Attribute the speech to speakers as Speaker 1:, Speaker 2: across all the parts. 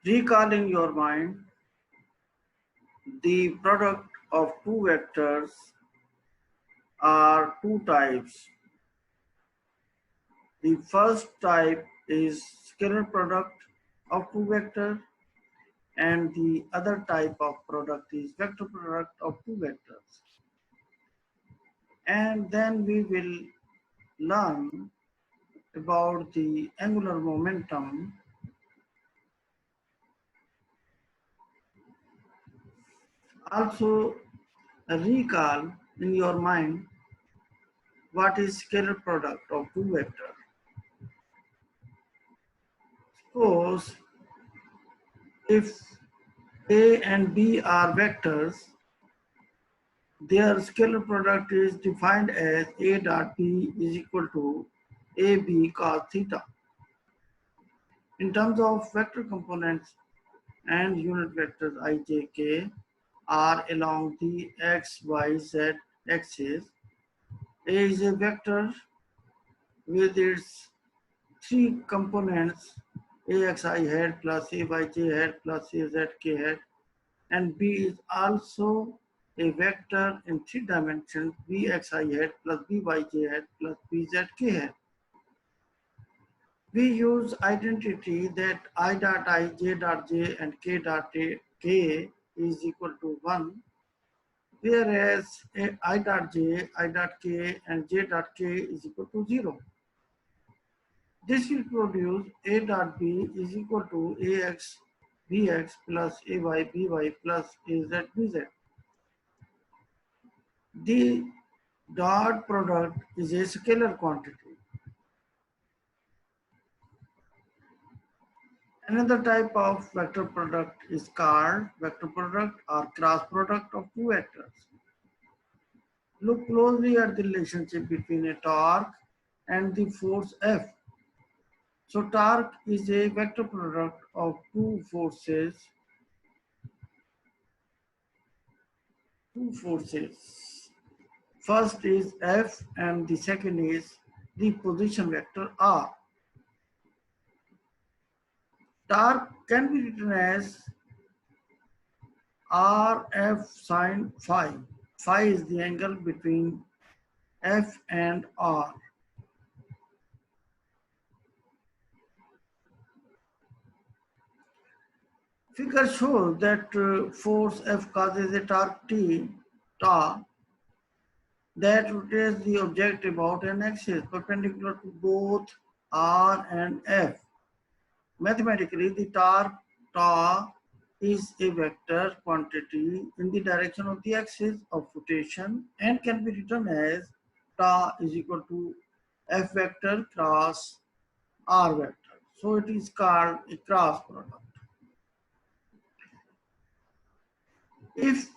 Speaker 1: Recall in your mind the product of two vectors are two types. The first type is scalar product of two vectors, and the other type of product is vector product of two vectors. And then we will learn about the angular momentum. Also, recall in your mind what is scalar product of two vectors. Suppose if A and B are vectors, their scalar product is defined as A dot B is equal to AB cos theta. In terms of vector components and unit vectors I, j, k are along the x, y, z axis, A is a vector with its three components axi hat plus ayj hat plus azk hat, and B is also a vector in three dimensions bxi hat plus byj hat plus bzk hat. We use identity that I dot I, j dot j, and k dot k is equal to 1, whereas I dot j, I dot k, and j dot k is equal to 0. This will produce A dot B is equal to AX BX plus AY BY plus AZ BZ. The dot product is a scalar quantity. Another type of vector product is called vector product or cross product of two vectors. Look closely at the relationship between a torque and the force F. So torque is a vector product of two forces. First is F and the second is the position vector R. Torque can be written as RF sine phi. Phi is the angle between F and R. Figure shows that force F causes a torque T, tau, that rotates the object about an axis perpendicular to both R and F. Mathematically, the torque tau is a vector quantity in the direction of the axis of rotation and can be written as tau is equal to F vector cross R vector. So it is called a cross product. If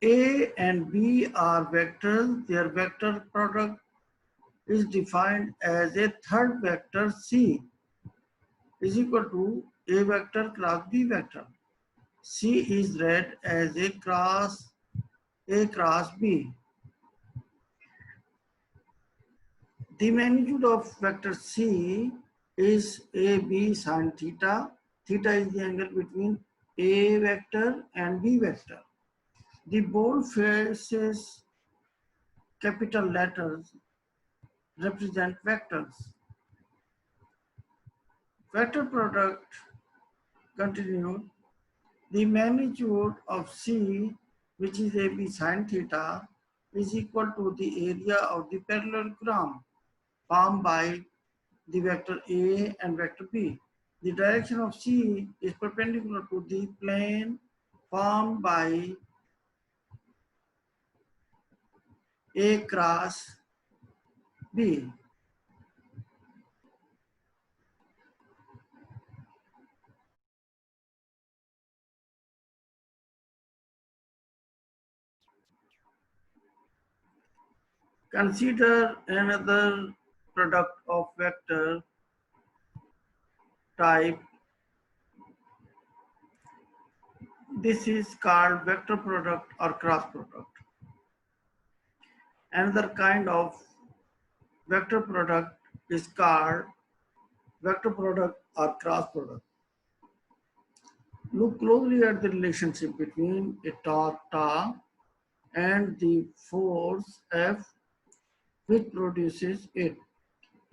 Speaker 1: A and B are vectors, their vector product is defined as a third vector C is equal to A vector cross B vector. C is read as A cross B. The magnitude of vector C is AB sin theta. Theta is the angle between A vector and B vector. The bold faces capital letters represent vectors. Vector product continued. The magnitude of C, which is AB sin theta, is equal to the area of the parallelogram formed by the vector A and vector B. The direction of C is perpendicular to the plane formed by A cross B. Consider another product of vector type. This is called vector product or cross product. Another kind of vector product is called vector product or cross product. Look closely at the relationship between a torque tau and the force F which produces it.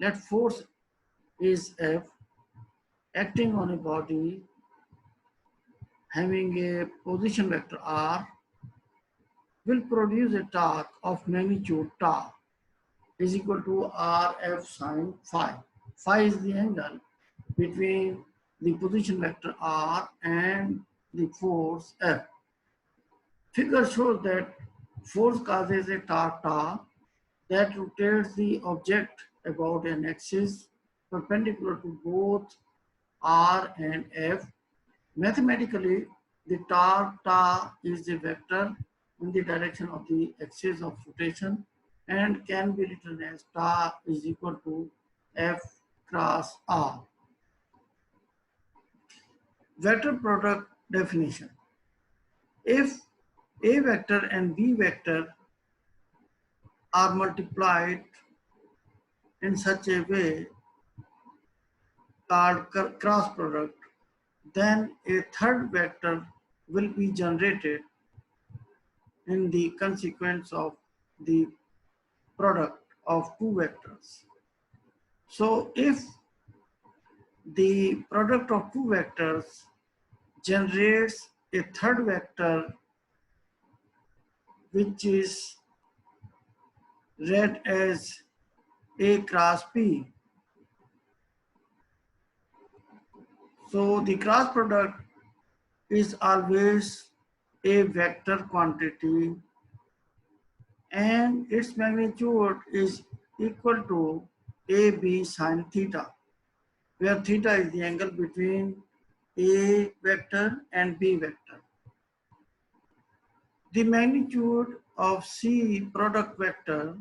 Speaker 1: Let force is F acting on a body having a position vector R will produce a torque of magnitude tau is equal to Rf sine phi. Phi is the angle between the position vector R and the force F. Figure shows that force causes a torque tau that rotates the object about an axis perpendicular to both R and F. Mathematically, the torque tau is a vector in the direction of the axis of rotation and can be written as tau is equal to F cross R. Vector product definition. If A vector and B vector are multiplied in such a way called cross product, then a third vector will be generated in the consequence of the product of two vectors. So if the product of two vectors generates a third vector which is read as A cross P, so the cross product is always a vector quantity and its magnitude is equal to AB sine theta, where theta is the angle between A vector and B vector. The magnitude of C product vector,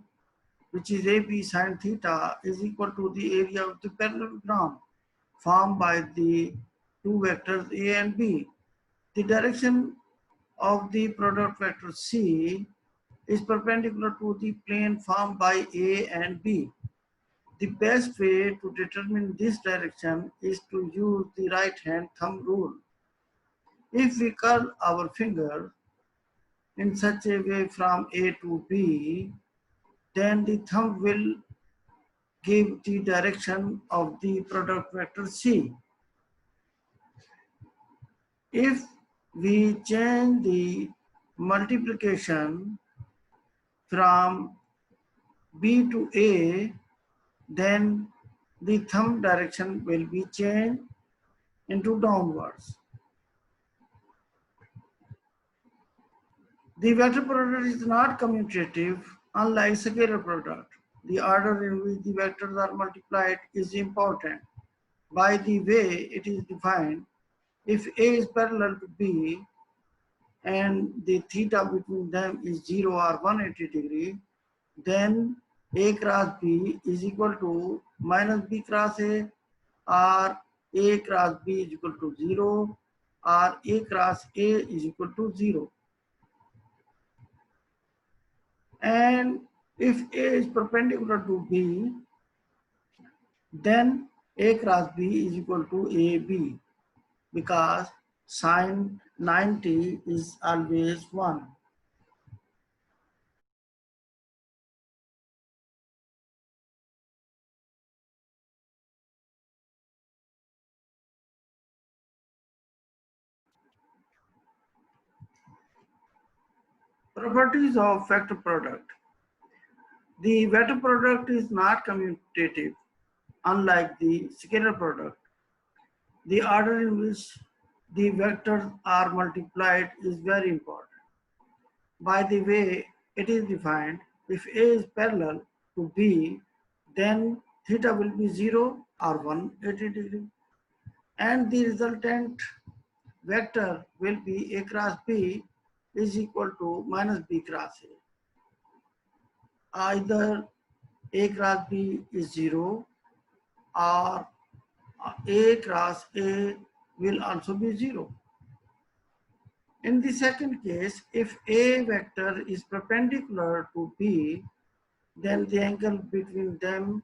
Speaker 1: which is AB sine theta, is equal to the area of the parallelogram formed by the two vectors A and B. The direction of the product vector C is perpendicular to the plane formed by A and B. The best way to determine this direction is to use the right hand thumb rule. If we curl our finger in such a way from A to B, then the thumb will give the direction of the product vector C. If we change the multiplication from B to A, then the thumb direction will be changed into downwards. The vector product is not commutative, unlike scalar product. The order in which the vectors are multiplied is important. By the way it is defined, if A is parallel to B and the theta between them is 0 or 180 degree, then A cross B is equal to minus B cross A, or A cross B is equal to 0, or A cross A is equal to 0. And if A is perpendicular to B, then A cross B is equal to AB, because sine 90 is always 1. Properties of vector product. The vector product is not commutative, unlike the scalar product. The order in which the vectors are multiplied is very important. By the way it is defined, if A is parallel to B, then theta will be 0 or 180 degree, and the resultant vector will be A cross B is equal to minus B cross A. Either A cross B is 0 or A cross A will also be 0. In the second case, if A vector is perpendicular to B, then the angle between them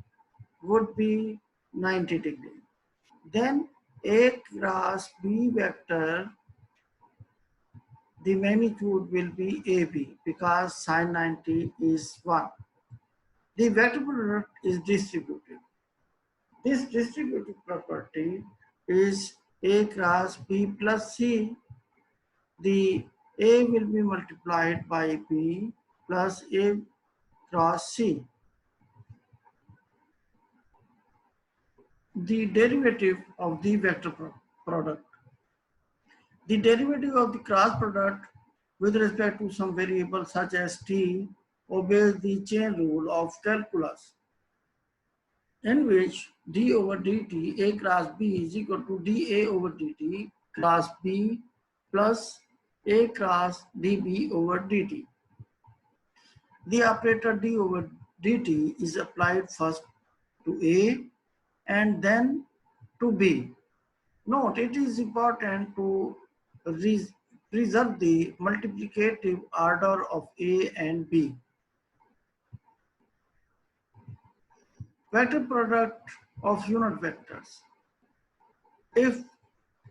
Speaker 1: would be 90 degree. Then A cross B vector the magnitude will be AB because sine 90 is 1. The vector product is distributive. This distributive property is A cross B plus C. The A will be multiplied by B plus A cross C. The derivative of the vector product. The derivative of the cross product with respect to some variable such as t obeys the chain rule of calculus, in which d over dt a cross b is equal to dA over dt cross b plus a cross dB over dt. The operator d over dt is applied first to A and then to B. Note, it is important to preserve the multiplicative order of A and B. Vector product of unit vectors. If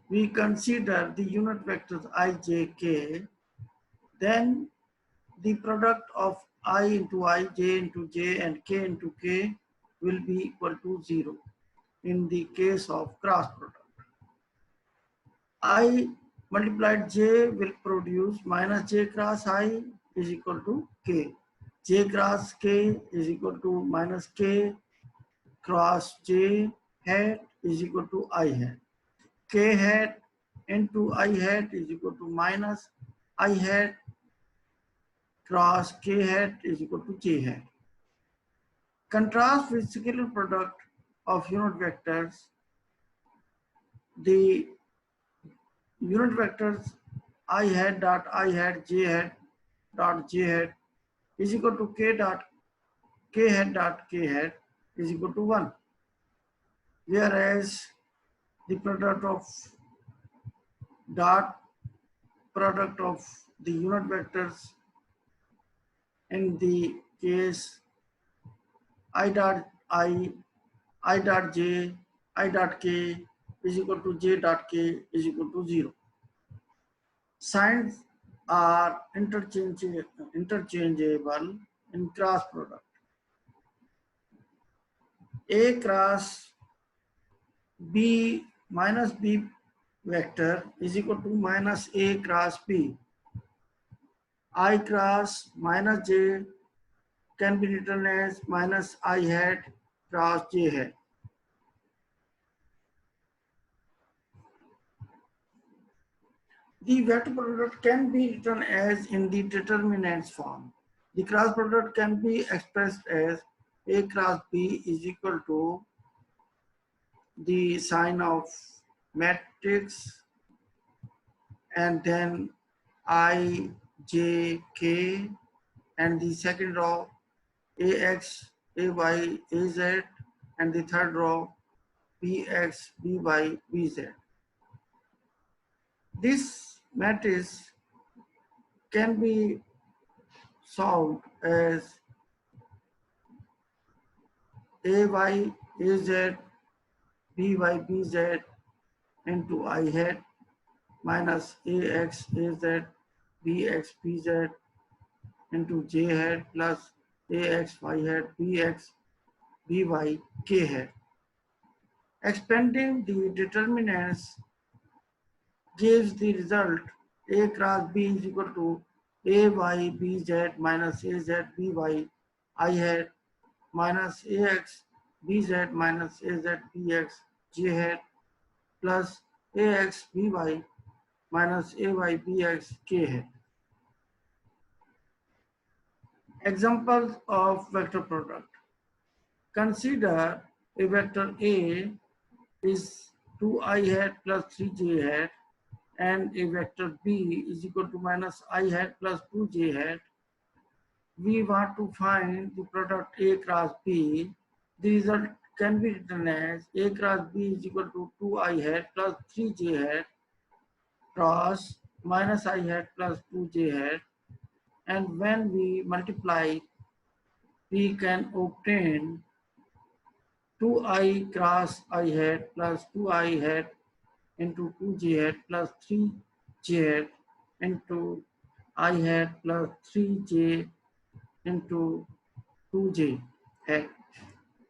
Speaker 1: we consider the unit vectors I, J, K, then the product of I into I, J into J, and K into K will be equal to 0 in the case of cross product. I multiplied J will produce minus J cross I is equal to K. J cross K is equal to minus K cross J hat is equal to I hat. K hat into I hat is equal to minus I hat cross K hat is equal to J hat. Contrast with scalar product of unit vectors, the unit vectors I hat dot I hat J hat dot J hat is equal to K dot K hat dot K hat is equal to 1. Whereas the product of dot product of the unit vectors in the case I dot j, I dot k is equal to j dot k is equal to 0. Signs are interchangeable in cross product. A cross B minus B vector is equal to minus A cross B. I cross minus J can be written as minus I hat cross J hat. The vector product can be written as in the determinants form. The cross product can be expressed as A cross B is equal to the sign of matrix and then I, J, K, and the second row AX, AY, AZ, and the third row BX, BY, BZ. This matrix can be solved as AY, AZ, BY, BZ into I hat minus AX, AZ, BX, BZ into J hat plus AX, Y hat, BX, BY, K hat. Expanding the determinants gives the result A cross B is equal to AY, BZ minus AZ, BY, I hat minus AX, BZ minus AZ, BX, J hat plus AX, BY minus AY, BX, K hat. Examples of vector product. Consider a vector A is 2I hat plus 3J hat and a vector B is equal to minus I hat plus 2J hat. We want to find the product A cross B. The result can be written as A cross B is equal to 2I hat plus 3J hat cross minus I hat plus 2J hat. And when we multiply, we can obtain 2I cross I hat plus 2I hat into 2J hat plus 3J hat into I hat plus 3j into 2j hat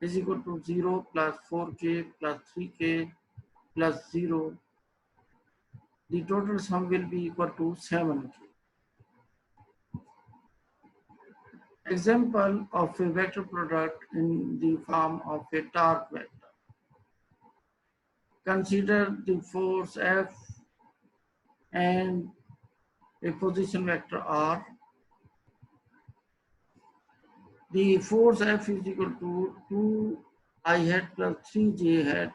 Speaker 1: is equal to 0 plus 4k plus 3k plus 0. The total sum will be equal to 7k. Example of a vector product in the form of a torque vector. Consider the force F and a position vector R. The force F is equal to 2I hat plus 3j hat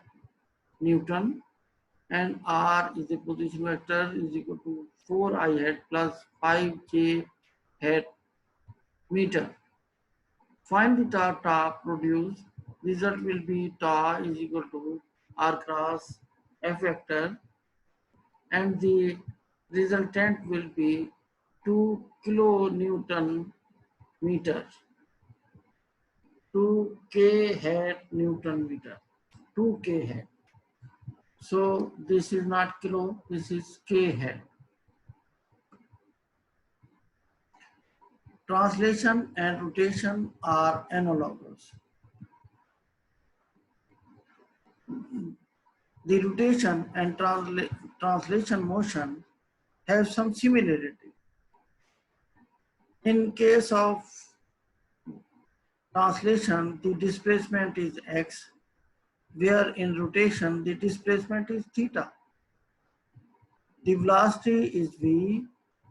Speaker 1: Newton, and R is a position vector is equal to 4I hat plus 5j hat meter. Find the tau produced. Result will be tau is equal to R cross F vector, and the resultant will be 2 kilonewton meter, 2 k hat Newton meter, 2 k hat. So this is not kilo, this is k hat. Translation and rotation are analogous. The rotation and translation motion have some similarity. In case of translation, the displacement is x, where in rotation, the displacement is theta. The velocity is v,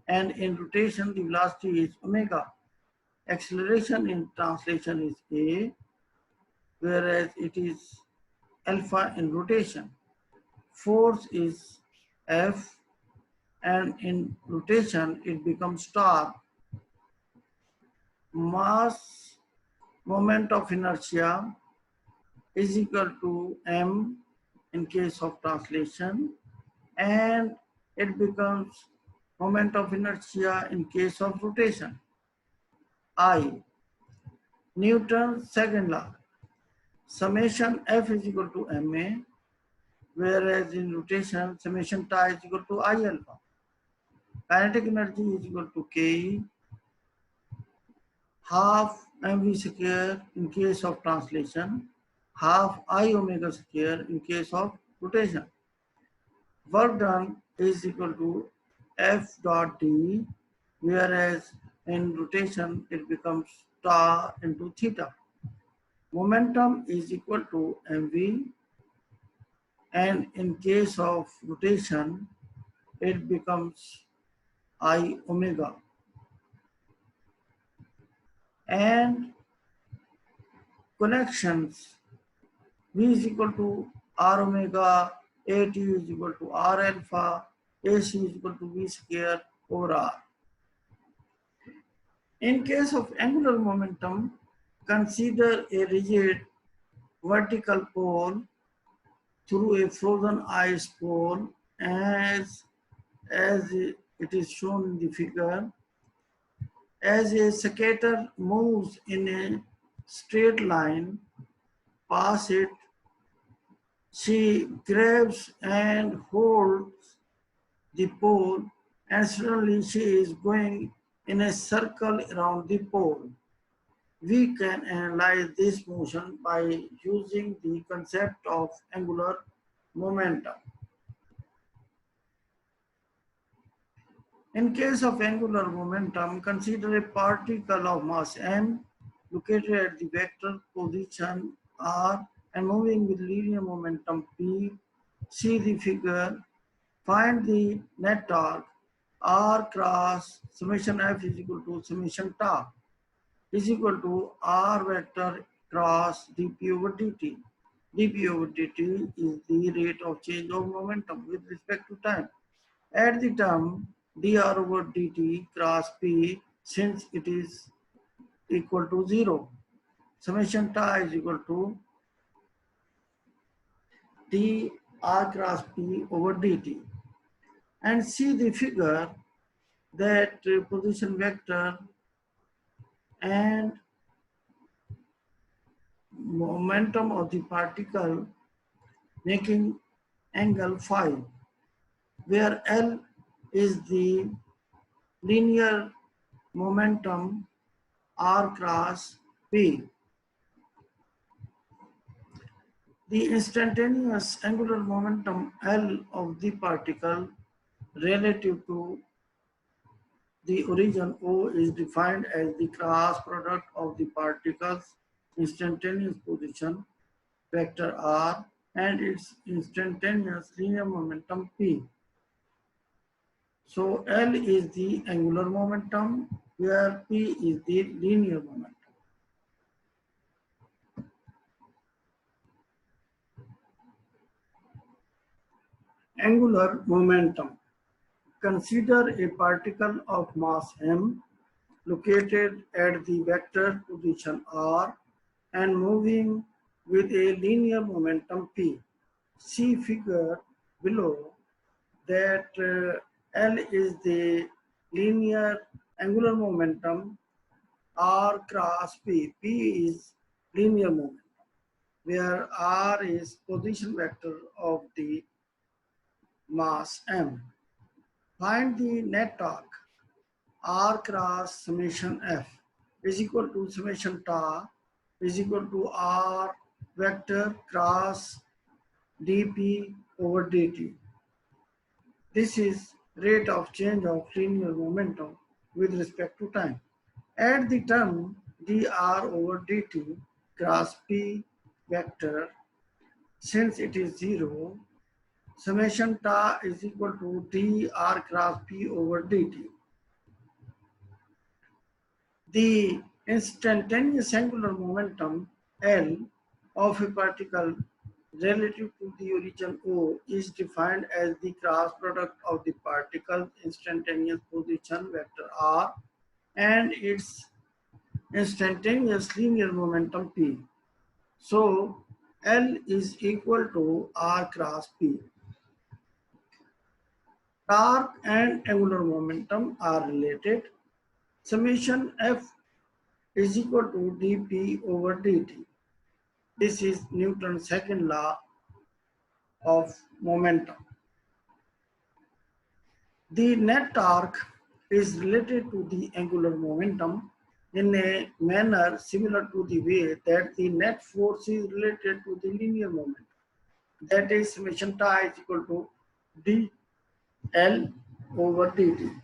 Speaker 1: and in rotation, the velocity is omega. Acceleration in translation is a, whereas it is alpha in rotation. Force is F, and in rotation it becomes star. Mass moment of inertia is equal to m in case of translation, and it becomes moment of inertia in case of rotation. I. Newton's second law. Summation F is equal to ma, whereas in rotation summation tau is equal to I alpha. Kinetic energy is equal to K, half mv square in case of translation, half I omega square in case of rotation. Work done is equal to F dot d, whereas in rotation it becomes tau into theta. Momentum is equal to mv, and in case of rotation it becomes I omega. And connections, V is equal to R omega, AT is equal to R alpha, AC is equal to V square over R. In case of angular momentum, consider a rigid vertical pole through a frozen ice pole as it is shown in the figure. As a skater moves in a straight line past it, she grabs and holds the pole, and suddenly she is going in a circle around the pole. We can analyze this motion by using the concept of angular momentum. In case of angular momentum, consider a particle of mass m located at the vector position r and moving with linear momentum p. See the figure. Find the net torque. R cross summation F is equal to summation tau is equal to R vector cross dp over dt. dp over dt is the rate of change of momentum with respect to time. Add the term dr over dt cross p, since it is equal to 0. Summation tau is equal to dr cross p over dt. And see the figure that position vector and momentum of the particle making angle phi, where L is the linear momentum r cross p. The instantaneous angular momentum L of the particle relative to the origin O is defined as the cross product of the particle's instantaneous position vector r and its instantaneous linear momentum p. So L is the angular momentum where p is the linear momentum. Angular momentum. Consider a particle of mass m located at the vector position r and moving with a linear momentum p. See figure below that L is the linear angular momentum r cross p. P is linear momentum where r is position vector of the mass m. Find the net torque r cross summation f is equal to summation tau is equal to r vector cross dp over dt. This is rate of change of linear momentum with respect to time. Add the term dr over dt cross p vector. Since it is 0, summation tau is equal to dr cross p over dt. The instantaneous angular momentum L of a particle relative to the origin O is defined as the cross product of the particle's instantaneous position vector r and its instantaneous linear momentum p. So L is equal to r cross p. Torque and angular momentum are related. Summation F is equal to dp over dt. This is Newton's second law of momentum. The net torque is related to the angular momentum in a manner similar to the way that the net force is related to the linear momentum. That is summation tau is equal to dl over dt.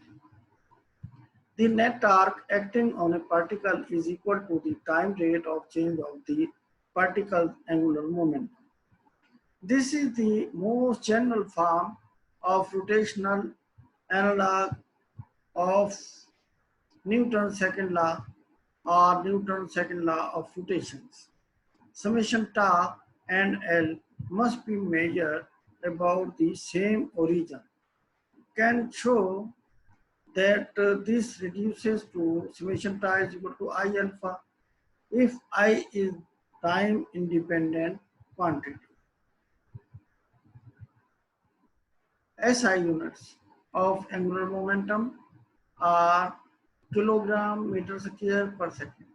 Speaker 1: The net torque acting on a particle is equal to the time rate of change of the particle's angular momentum. This is the most general form of rotational analog of Newton's second law or Newton's second law of rotations. Summation tau and L must be measured about the same origin. Can show that this reduces to summation tau is equal to I alpha if I is time independent quantity. SI units of angular momentum are kilogram meter square per second.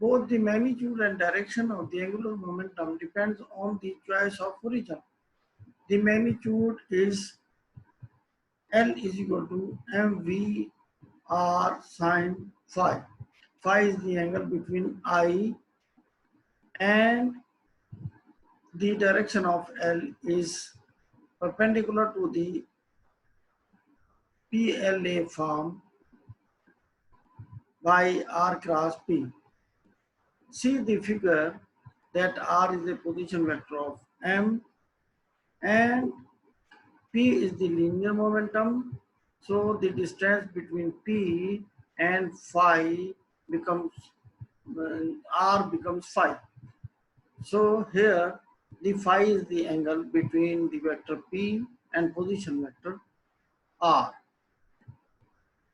Speaker 1: Both the magnitude and direction of the angular momentum depends on the choice of origin. The magnitude is L is equal to mv r sine phi. Phi is the angle between I and the direction of L is perpendicular to the PLA form by r cross p. See the figure that r is a position vector of m and p is the linear momentum. So the distance between p and phi becomes r becomes phi. So here the phi is the angle between the vector p and position vector r.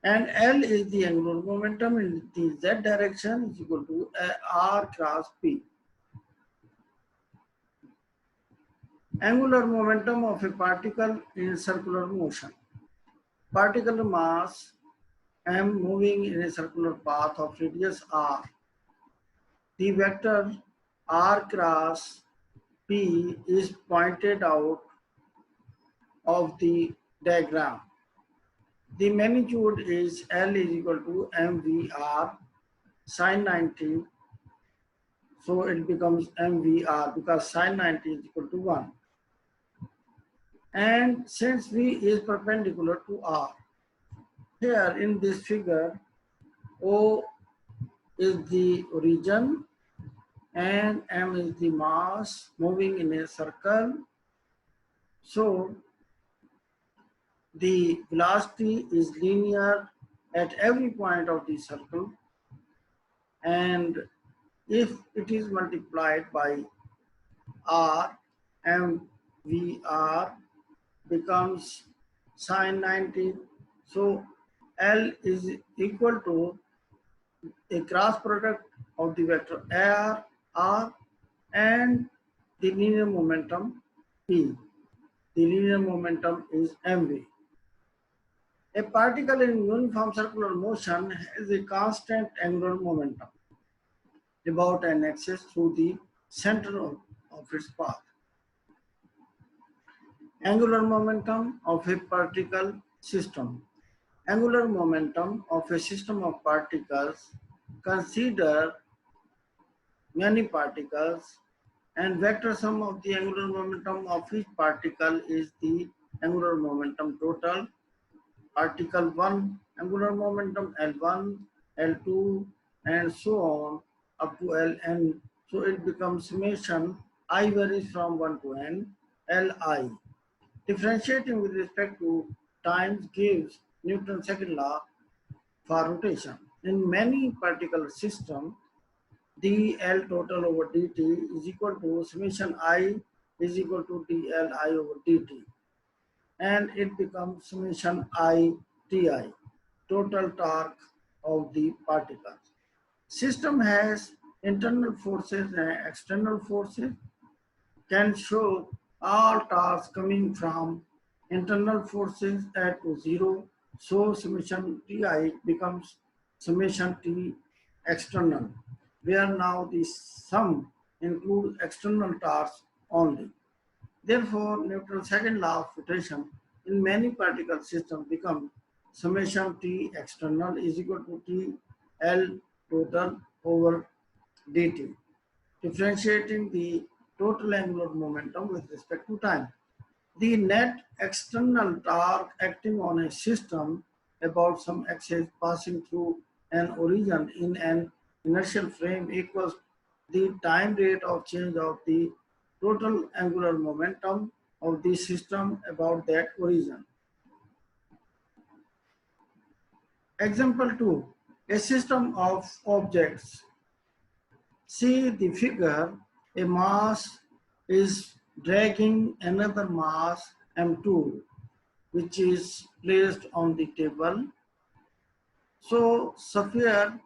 Speaker 1: And L is the angular momentum in the z direction is equal to r cross p. Angular momentum of a particle in circular motion. Particle mass m moving in a circular path of radius r. The vector r cross p is pointed out of the diagram. The magnitude is L is equal to MVR sine 90. So it becomes MVR because sine 90 is equal to 1. And since V is perpendicular to R, here in this figure, O is the origin and M is the mass moving in a circle. So the velocity is linear at every point of the circle, and if it is multiplied by R, MVR becomes sine 90. So L is equal to a cross product of the vector R and the linear momentum P. The linear momentum is mv. A particle in uniform circular motion has a constant angular momentum about an axis through the center of its path. Angular momentum of a particle system. Angular momentum of a system of particles. Consider many particles, and vector sum of the angular momentum of each particle is the angular momentum total. Particle 1 angular momentum L1, L2, and so on up to Ln. So it becomes summation I varies from 1 to n, Li. Differentiating with respect to times gives Newton's second law for rotation. In many particle systems, dl total over dt is equal to summation I is equal to dli over dt, and it becomes summation I ti, total torque of the particles. System has internal forces and external forces. Can show all torques coming from internal forces at 0. So summation Ti becomes summation T external, where now the sum includes external torques only. Therefore, Newton's second law of rotation in many particle systems becomes summation T external is equal to T L total over dt, differentiating the total angular momentum with respect to time. The net external torque acting on a system about some axis passing through an origin in an inertial frame equals the time rate of change of the total angular momentum of the system about that origin. Example 2. A system of objects. See the figure, a mass is dragging another mass M2, which is placed on the table. So sphere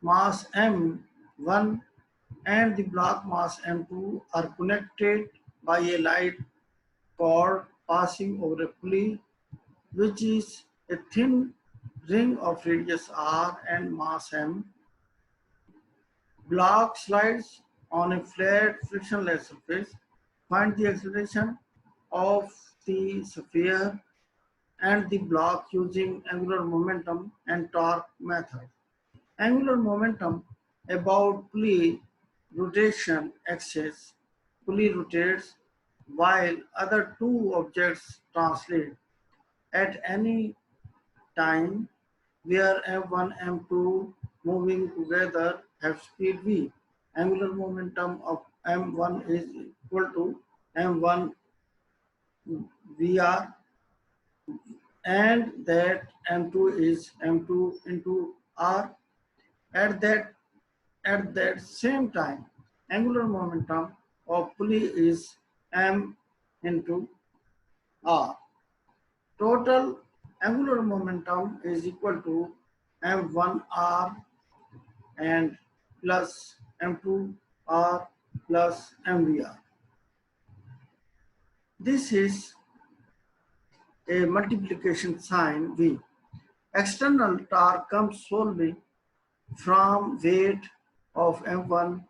Speaker 1: mass M1 and the block mass M2 are connected by a light cord passing over a pulley, which is a thin ring of radius R and mass M. Block slides on a flat frictionless surface. Find the acceleration of the sphere and the block using angular momentum and torque method. Angular momentum about pulley rotation axis. Pulley rotates while other two objects translate at any time where M1, M2 moving together have speed v. Angular momentum of M1 is equal to M1 Vr, and that M2 is M2 into R. At that same time, angular momentum of pulley is M into R. Total angular momentum is equal to M1R and plus M2R plus MVR. This is a multiplication sign V. External torque comes solely from weight of M1,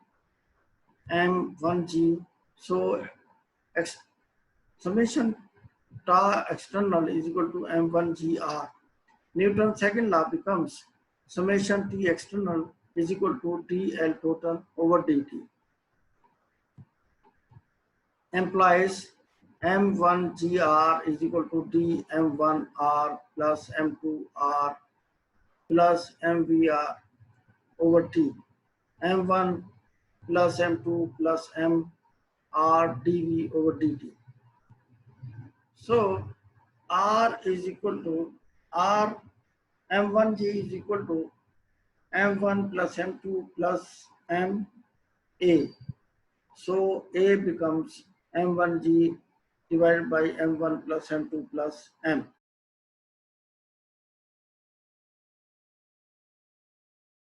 Speaker 1: M1G. So summation torque external is equal to M1GR. Newton's second law becomes summation T external is equal to dL total over dt. Implies M1gr is equal to dm1r plus m2r plus mvr over t. M1 plus m2 plus mr dv over dt. So r is equal to r m1g is equal to m1 plus m2 plus ma. So a becomes m1g divided by m1 plus m2 plus m.